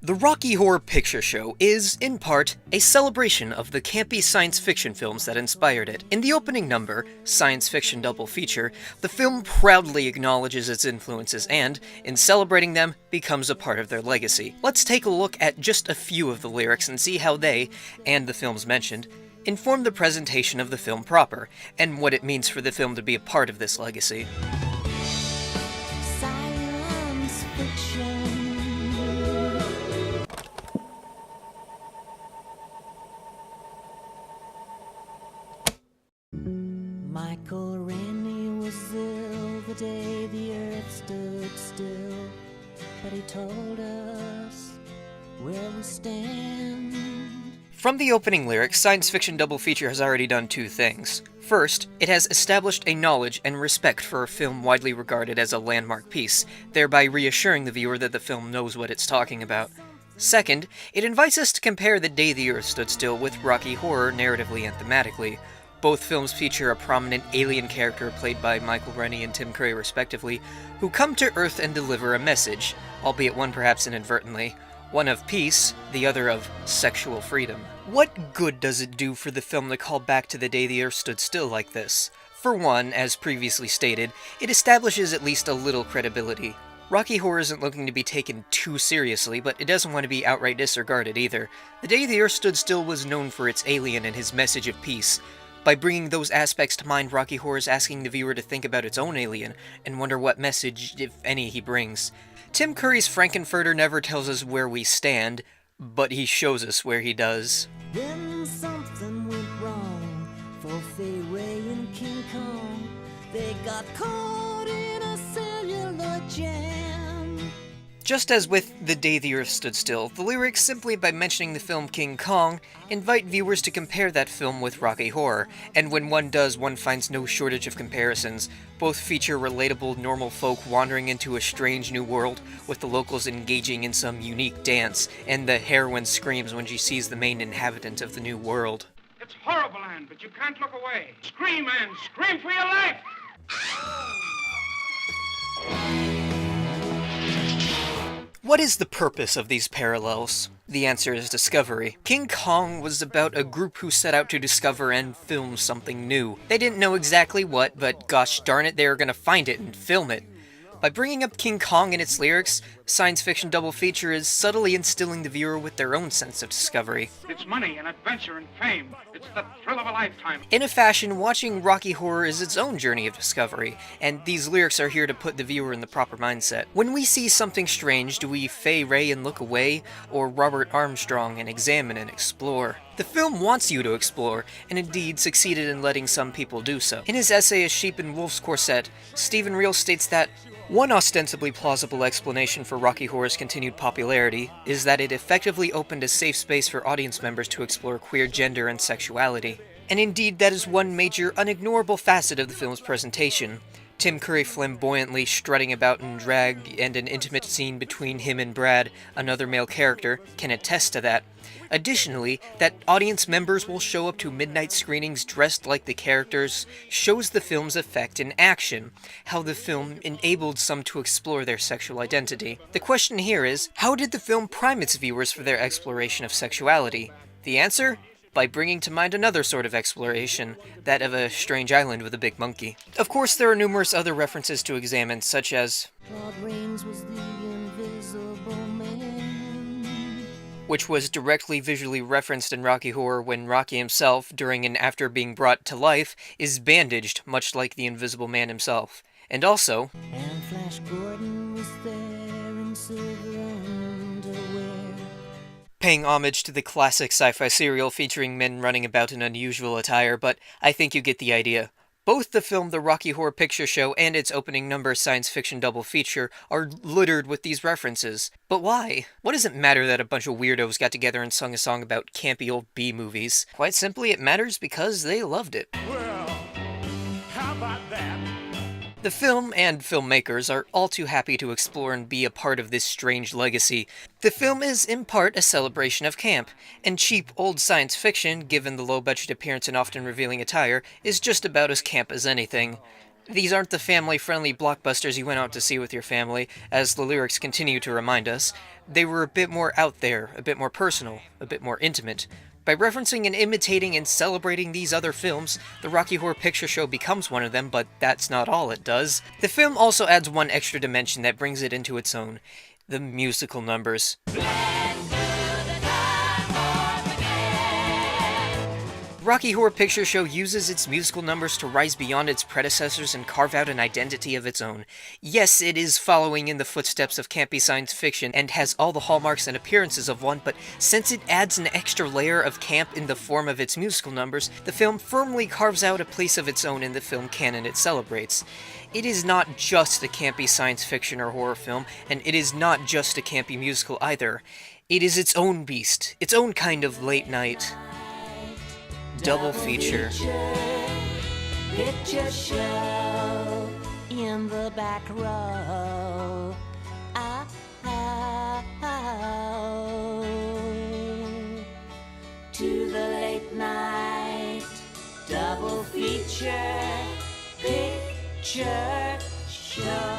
The Rocky Horror Picture Show is, in part, a celebration of the campy science fiction films that inspired it. In the opening number, Science Fiction Double Feature, the film proudly acknowledges its influences and, in celebrating them, becomes a part of their legacy. Let's take a look at just a few of the lyrics and see how they, and the films mentioned, inform the presentation of the film proper, and what it means for the film to be a part of this legacy. Science fiction. Michael Rennie was ill the day the earth stood still, but he told us where we stand. From the opening lyrics, Science Fiction Double Feature has already done two things. First, it has established a knowledge and respect for a film widely regarded as a landmark piece, thereby reassuring the viewer that the film knows what it's talking about. Second, it invites us to compare The Day the Earth Stood Still with Rocky Horror narratively and thematically. Both films feature a prominent alien character played by Michael Rennie and Tim Curry respectively, who come to Earth and deliver a message, albeit one perhaps inadvertently. One of peace, the other of sexual freedom. What good does it do for the film to call back to The Day the Earth Stood Still like this? For one, as previously stated, it establishes at least a little credibility. Rocky Horror isn't looking to be taken too seriously, but it doesn't want to be outright disregarded either. The Day the Earth Stood Still was known for its alien and his message of peace. By bringing those aspects to mind, Rocky Horror is asking the viewer to think about its own alien, and wonder what message, if any, he brings. Tim Curry's Frankenfurter never tells us where we stand, but he shows us where he does. Then something went wrong for Fay Ray and King Kong. They got caught in a cellular jam. Just as with The Day the Earth Stood Still, the lyrics, simply by mentioning the film King Kong, invite viewers to compare that film with Rocky Horror, and when one does, one finds no shortage of comparisons. Both feature relatable normal folk wandering into a strange new world, with the locals engaging in some unique dance, and the heroine screams when she sees the main inhabitant of the new world. It's horrible, Anne, but you can't look away. Scream, Anne! Scream for your life! What is the purpose of these parallels? The answer is discovery. King Kong was about a group who set out to discover and film something new. They didn't know exactly what, but gosh darn it, they were gonna find it and film it. By bringing up King Kong in its lyrics, Science Fiction Double Feature is subtly instilling the viewer with their own sense of discovery. It's money and adventure and fame. It's the thrill of a lifetime. In a fashion, watching Rocky Horror is its own journey of discovery, and these lyrics are here to put the viewer in the proper mindset. When we see something strange, do we Fay Ray and look away, or Robert Armstrong and examine and explore? The film wants you to explore, and indeed succeeded in letting some people do so. In his essay A Sheep in Wolf's Corset, Stephen Reel states that one ostensibly plausible explanation for Rocky Horror's continued popularity is that it effectively opened a safe space for audience members to explore queer gender and sexuality. And indeed, that is one major, unignorable facet of the film's presentation. Tim Curry flamboyantly strutting about in drag, and an intimate scene between him and Brad, another male character, can attest to that. Additionally, that audience members will show up to midnight screenings dressed like the characters shows the film's effect in action, how the film enabled some to explore their sexual identity. The question here is, how did the film prime its viewers for their exploration of sexuality? The answer? By bringing to mind another sort of exploration, that of a strange island with a big monkey. Of course, there are numerous other references to examine, such as Claude Rains was the invisible man. which was directly visually referenced in Rocky Horror when Rocky himself, during and after being brought to life, is bandaged, much like the Invisible Man himself. And also, And Flash Gordon was there in silver underwear. paying homage to the classic sci-fi serial featuring men running about in unusual attire, but I think you get the idea. Both the film The Rocky Horror Picture Show and its opening number Science Fiction Double Feature are littered with these references. But why? What does it matter that a bunch of weirdos got together and sung a song about campy old B-movies? Quite simply, it matters because they loved it. Well, how about that? The film and filmmakers are all too happy to explore and be a part of this strange legacy. The film is in part a celebration of camp, and cheap old science fiction, given the low-budget appearance and often revealing attire, is just about as camp as anything. These aren't the family-friendly blockbusters you went out to see with your family, as the lyrics continue to remind us. They were a bit more out there, a bit more personal, a bit more intimate. By referencing and imitating and celebrating these other films, the Rocky Horror Picture Show becomes one of them, but that's not all it does. The film also adds one extra dimension that brings it into its own: the musical numbers. Rocky Horror Picture Show uses its musical numbers to rise beyond its predecessors and carve out an identity of its own. Yes, it is following in the footsteps of campy science fiction and has all the hallmarks and appearances of one, but since it adds an extra layer of camp in the form of its musical numbers, the film firmly carves out a place of its own in the film canon it celebrates. It is not just a campy science fiction or horror film, and it is not just a campy musical either. It is its own beast, its own kind of late night double feature. Picture show in the back row. To the late night double feature picture show.